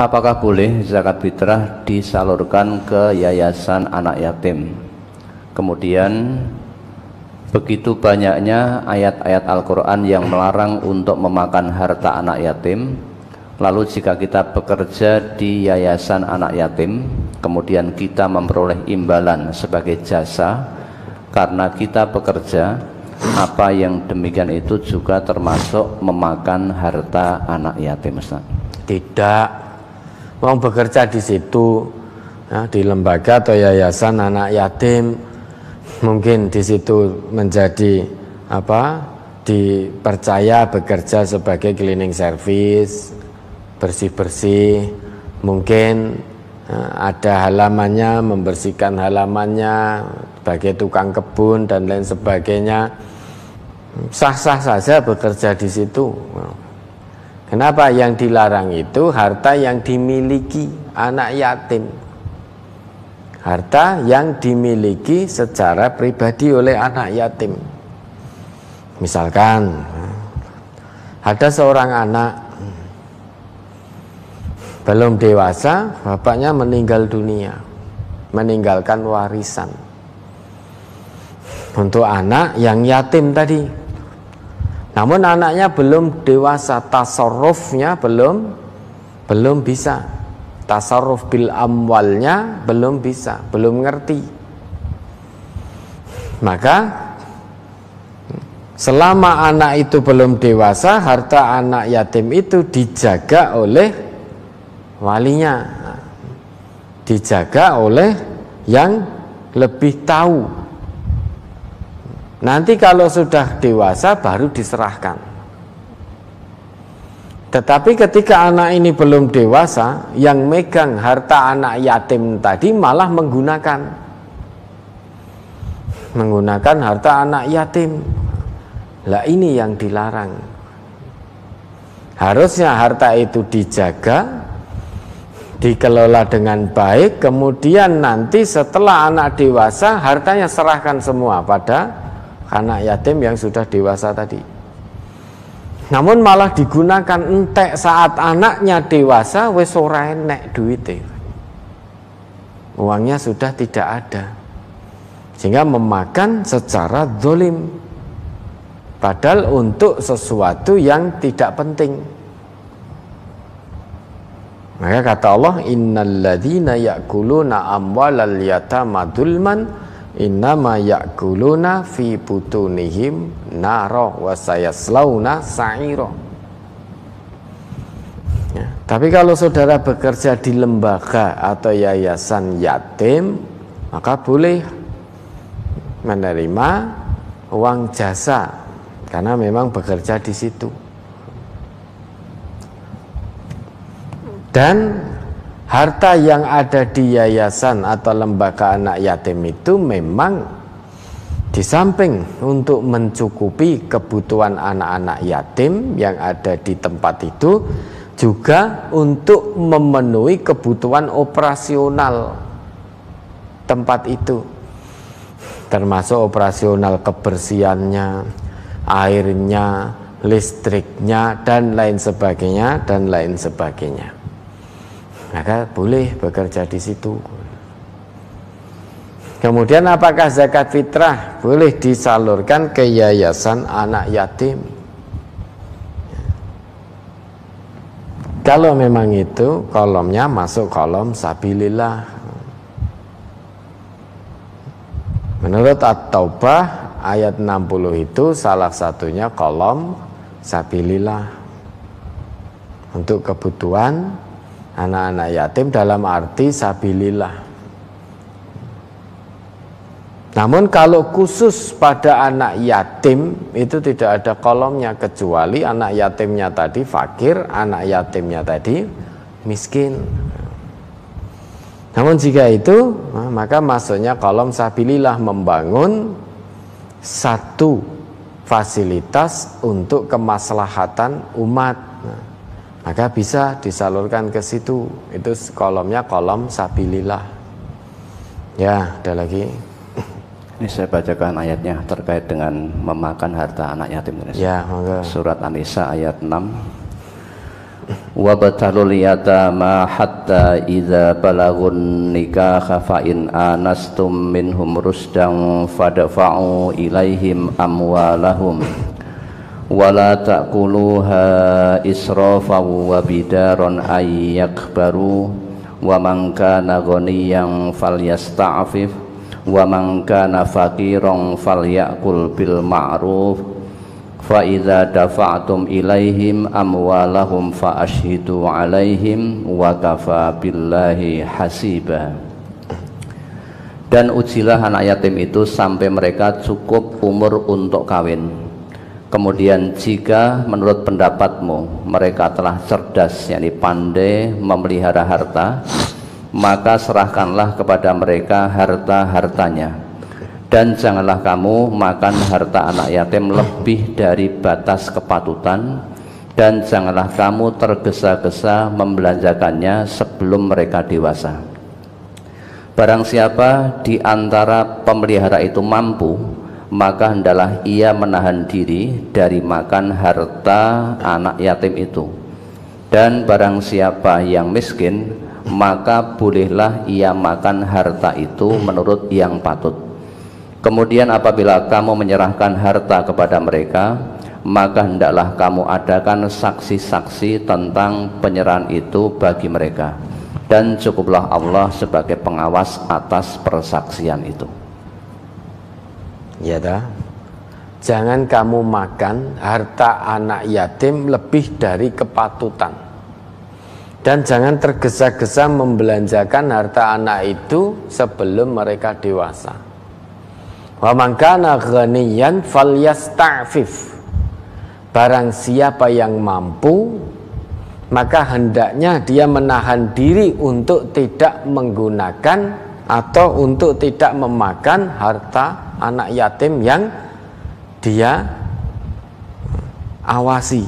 Apakah boleh zakat fitrah disalurkan ke yayasan anak yatim? Kemudian begitu banyaknya ayat-ayat Al-Quran yang melarang untuk memakan harta anak yatim. Lalu jika kita bekerja di yayasan anak yatim, kemudian kita memperoleh imbalan sebagai jasa karena kita bekerja, apa yang demikian itu juga termasuk memakan harta anak yatim, Ustaz? Tidak, mau bekerja di situ, ya, di lembaga atau yayasan anak yatim, mungkin di situ menjadi dipercaya bekerja sebagai cleaning service, bersih-bersih, mungkin ada halamannya, membersihkan halamannya sebagai tukang kebun dan lain sebagainya. Sah-sah saja bekerja di situ. Kenapa? Yang dilarang itu harta yang dimiliki anak yatim, harta yang dimiliki secara pribadi oleh anak yatim. Misalkan ada seorang anak belum dewasa, bapaknya meninggal dunia, meninggalkan warisan untuk anak yang yatim tadi. Namun anaknya belum dewasa, tasarrufnya belum bisa, tasarruf bil amwalnya belum bisa, belum ngerti. Maka selama anak itu belum dewasa, harta anak yatim itu dijaga oleh walinya, dijaga oleh yang lebih tahu. Nanti kalau sudah dewasa baru diserahkan. Tetapi ketika anak ini belum dewasa, yang megang harta anak yatim tadi malah menggunakan harta anak yatim. Lah ini yang dilarang. Harusnya harta itu dijaga, dikelola dengan baik, kemudian nanti setelah anak dewasa hartanya serahkan semua pada anak yatim yang sudah dewasa tadi. Namun malah digunakan entek saat anaknya dewasa, wis ora enek duite, uangnya sudah tidak ada, sehingga memakan secara zalim, padahal untuk sesuatu yang tidak penting. Maka kata Allah, innalladzina ya'kuluna amwalal yatama dzulman innama ya'kuluna fi butunihim nara wa sayaslauna sa'ira. Ya, tapi kalau saudara bekerja di lembaga atau yayasan yatim, maka boleh menerima uang jasa karena memang bekerja di situ. Dan harta yang ada di yayasan atau lembaga anak yatim itu memang di samping untuk mencukupi kebutuhan anak-anak yatim yang ada di tempat itu, juga untuk memenuhi kebutuhan operasional tempat itu, termasuk operasional kebersihannya, airnya, listriknya, dan lain sebagainya, dan lain sebagainya. Maka boleh bekerja di situ. Kemudian apakah zakat fitrah boleh disalurkan ke yayasan anak yatim? Kalau memang itu kolomnya masuk kolom sabilillah. Menurut At-Taubah ayat 60 itu salah satunya kolom sabilillah untuk kebutuhan anak-anak yatim dalam arti sabilillah. Namun kalau khusus pada anak yatim itu tidak ada kolomnya, kecuali anak yatimnya tadi fakir, anak yatimnya tadi miskin. Namun jika itu, maka masuknya kolom sabilillah, membangun satu fasilitas untuk kemaslahatan umat. Maka bisa disalurkan ke situ. Itu kolomnya kolom sabilillah. Ya, ada lagi. Ini saya bacakan ayatnya terkait dengan memakan harta anak yatim. Ya, maka. Surat An-Nisa ayat 6. Wabtalul yatama hatta idza balagun nikaha fa in anastum minhum rusdan fadfa'u ilaihim amwalahum wala ta'kuluha israfan wa bidaran ay yakbaru wa man kana ghaniyan falyasta'fif wa man kana faqiran falyakul bil ma'ruf fa idza dafa'tum ilaihim amwalahum fa ashhidu alaihim wa kafa billahi hasiba. Dan ujilah anak yatim itu sampai mereka cukup umur untuk kawin. Kemudian jika menurut pendapatmu mereka telah cerdas, yakni pandai memelihara harta, maka serahkanlah kepada mereka harta-hartanya. Dan janganlah kamu makan harta anak yatim lebih dari batas kepatutan, dan janganlah kamu tergesa-gesa membelanjakannya sebelum mereka dewasa. Barang siapa di antara pemelihara itu mampu, maka hendaklah ia menahan diri dari makan harta anak yatim itu. Dan barang siapa yang miskin, maka bolehlah ia makan harta itu menurut yang patut. Kemudian apabila kamu menyerahkan harta kepada mereka, maka hendaklah kamu adakan saksi-saksi tentang penyerahan itu bagi mereka, dan cukuplah Allah sebagai pengawas atas persaksian itu. Ya dah. Jangan kamu makan harta anak yatim lebih dari kepatutan, dan jangan tergesa-gesa membelanjakan harta anak itu sebelum mereka dewasa. Wa man kana ghaniyan falyasta'fif. Barang siapa yang mampu, maka hendaknya dia menahan diri untuk tidak menggunakan atau untuk tidak memakan harta anak yatim yang dia awasi.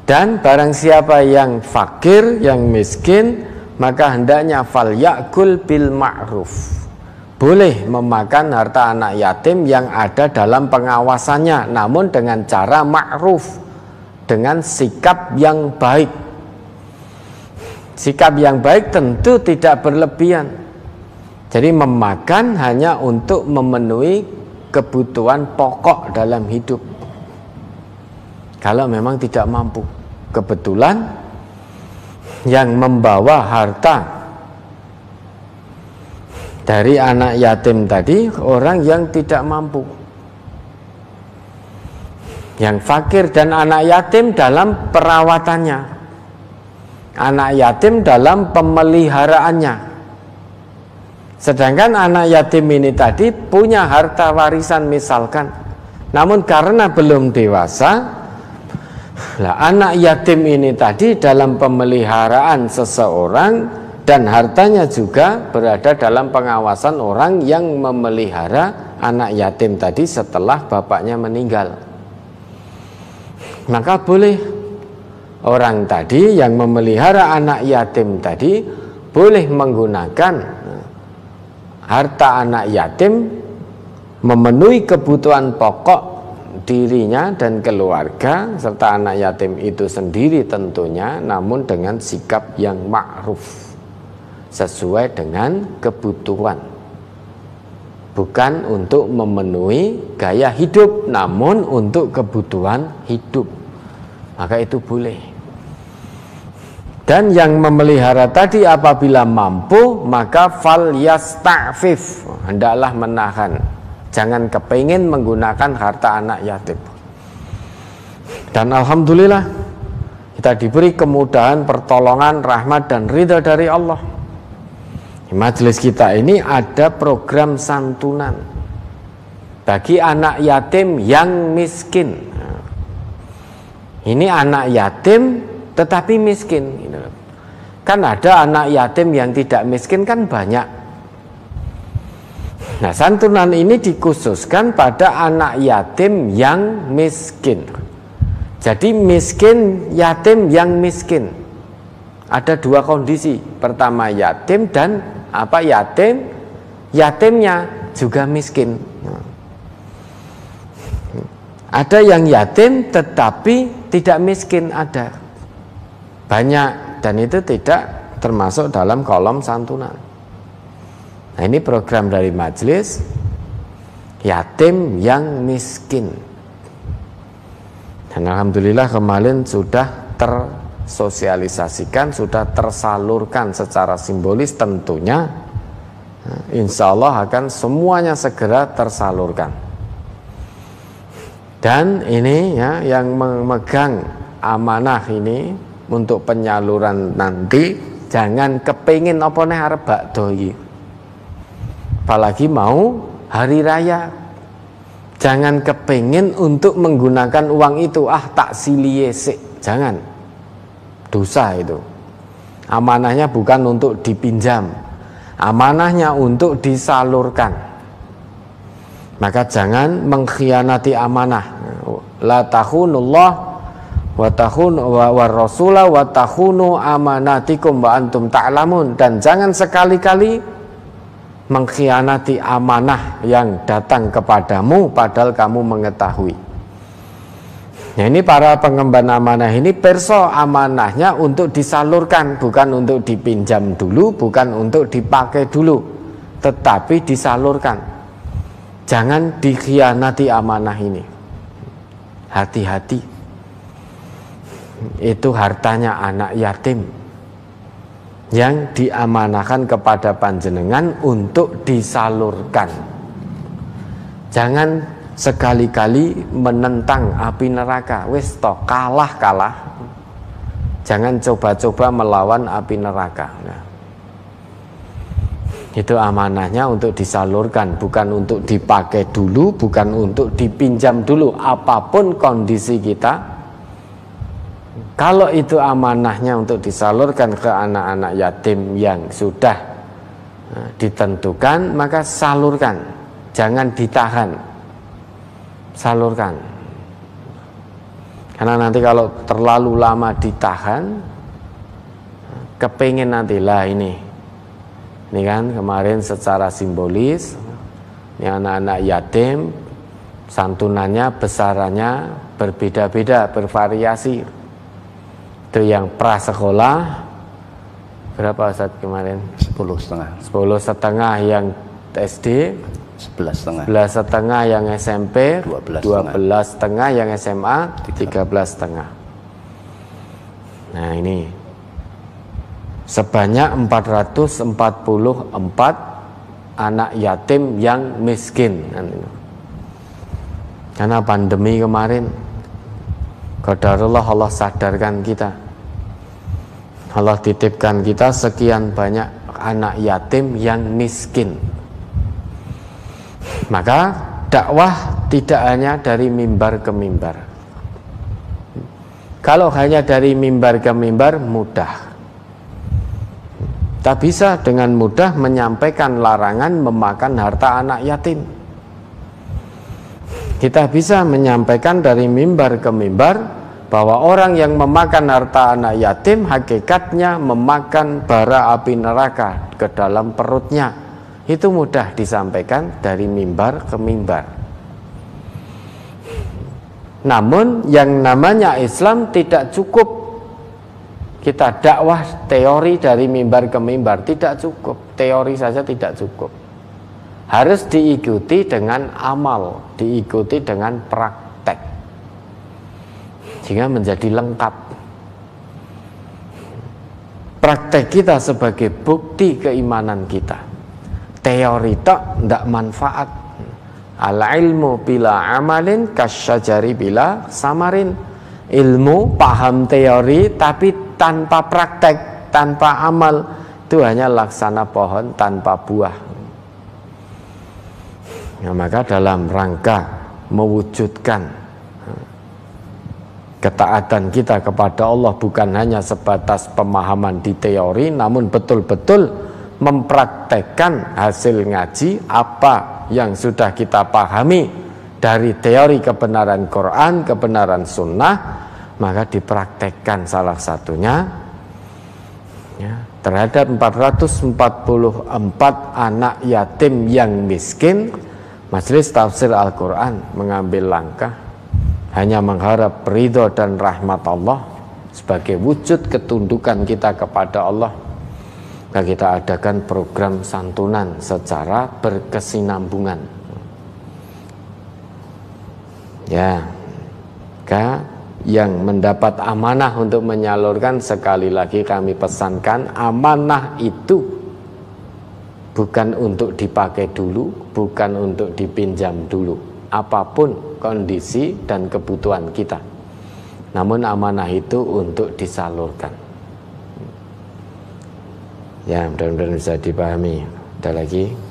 Dan barang siapa yang fakir, yang miskin, maka hendaknya falyakul bil ma'ruf. Boleh memakan harta anak yatim yang ada dalam pengawasannya, namun dengan cara ma'ruf, dengan sikap yang baik. Sikap yang baik tentu tidak berlebihan. Jadi memakan hanya untuk memenuhi kebutuhan pokok dalam hidup. Kalau memang tidak mampu, kebetulan yang membawa harta dari anak yatim tadi orang yang tidak mampu, yang fakir, dan anak yatim dalam perawatannya, anak yatim dalam pemeliharaannya. Sedangkan anak yatim ini tadi punya harta warisan misalkan, namun karena belum dewasa, lah anak yatim ini tadi dalam pemeliharaan seseorang, dan hartanya juga berada dalam pengawasan orang yang memelihara anak yatim tadi setelah bapaknya meninggal. Maka boleh orang tadi yang memelihara anak yatim tadi boleh menggunakan harta anak yatim memenuhi kebutuhan pokok dirinya dan keluarga serta anak yatim itu sendiri tentunya, namun dengan sikap yang ma'ruf, sesuai dengan kebutuhan, bukan untuk memenuhi gaya hidup, namun untuk kebutuhan hidup. Maka itu boleh. Dan yang memelihara tadi apabila mampu, maka falyasta'fif, hendaklah menahan, jangan kepingin menggunakan harta anak yatim. Dan alhamdulillah kita diberi kemudahan, pertolongan, rahmat dan ridha dari Allah. Di majelis kita ini ada program santunan bagi anak yatim yang miskin. Ini anak yatim tetapi miskin. Kan ada anak yatim yang tidak miskin kan banyak. Nah, santunan ini dikhususkan pada anak yatim yang miskin. Jadi miskin, yatim yang miskin. Ada dua kondisi. Pertama yatim dan yatimnya juga miskin. Ada yang yatim tetapi tidak miskin, ada banyak, dan itu tidak termasuk dalam kolom santunan. Nah, ini program dari majelis yatim yang miskin, dan alhamdulillah kemarin sudah tersosialisasikan, sudah tersalurkan secara simbolis. Tentunya insya Allah akan semuanya segera tersalurkan. Dan ini ya, yang memegang amanah ini untuk penyaluran nanti, jangan kepingin apa nih arep bakdo iki. Apalagi mau hari raya, jangan kepingin untuk menggunakan uang itu, tak silie sik, jangan. Dosa itu. Amanahnya bukan untuk dipinjam, amanahnya untuk disalurkan. Maka jangan mengkhianati amanah. La takhunullah wa takhunu wa rasula wa takhunu amanatikum wa antum ta'lamun. Dan jangan sekali-kali mengkhianati amanah yang datang kepadamu padahal kamu mengetahui. Nah, ini para pengemban amanah ini perso amanahnya untuk disalurkan, bukan untuk dipinjam dulu, bukan untuk dipakai dulu, tetapi disalurkan. Jangan dikhianati amanah ini. Hati-hati. Itu hartanya anak yatim yang diamanahkan kepada panjenengan untuk disalurkan. Jangan sekali-kali menentang api neraka. Wis toh, kalah. Jangan coba-coba melawan api neraka. Nah, itu amanahnya untuk disalurkan, bukan untuk dipakai dulu, bukan untuk dipinjam dulu. Apapun kondisi kita, kalau itu amanahnya untuk disalurkan ke anak-anak yatim yang sudah ditentukan, maka salurkan, jangan ditahan, salurkan. Karena nanti kalau terlalu lama ditahan, kepingin nantilah ini kan kemarin secara simbolis, ini anak-anak yatim, santunannya besarannya berbeda-beda, bervariasi. Itu yang prasekolah berapa saat kemarin? 10,5. 10,5 yang SD, 11,5. 11,5 yang SMP, 12,5 yang SMA, 13,5. Nah, ini sebanyak 444 anak yatim yang miskin. Karena pandemi kemarin, qadarullah Allah sadarkan kita, Allah titipkan kita sekian banyak anak yatim yang miskin. Maka dakwah tidak hanya dari mimbar ke mimbar. Kalau hanya dari mimbar ke mimbar mudah. Kita bisa dengan mudah menyampaikan larangan memakan harta anak yatim. Kita bisa menyampaikan dari mimbar ke mimbar bahwa orang yang memakan harta anak yatim hakikatnya memakan bara api neraka ke dalam perutnya. Itu mudah disampaikan dari mimbar ke mimbar. Namun yang namanya Islam tidak cukup kita dakwah teori dari mimbar ke mimbar, tidak cukup. Teori saja tidak cukup. Harus diikuti dengan amal, diikuti dengan praktek, sehingga menjadi lengkap. Praktek kita sebagai bukti keimanan kita. Teori tak tidak manfaat. Al-ilmu bila amalin kasyajari bila samarin. Ilmu, paham teori, tapi tanpa praktek, tanpa amal, itu hanya laksana pohon tanpa buah. Ya, maka dalam rangka mewujudkan ketaatan kita kepada Allah bukan hanya sebatas pemahaman di teori, namun betul-betul mempraktekkan hasil ngaji apa yang sudah kita pahami dari teori kebenaran Quran, kebenaran sunnah, maka dipraktekkan salah satunya ya, terhadap 444 anak yatim yang miskin. Majelis Tafsir Al-Quran mengambil langkah hanya mengharap ridho dan rahmat Allah sebagai wujud ketundukan kita kepada Allah, maka kita adakan program santunan secara berkesinambungan. Ya, maka yang mendapat amanah untuk menyalurkan, sekali lagi kami pesankan, amanah itu bukan untuk dipakai dulu, bukan untuk dipinjam dulu, apapun kondisi dan kebutuhan kita. Namun amanah itu untuk disalurkan. Ya, mudah-mudahan bisa dipahami. Ada lagi?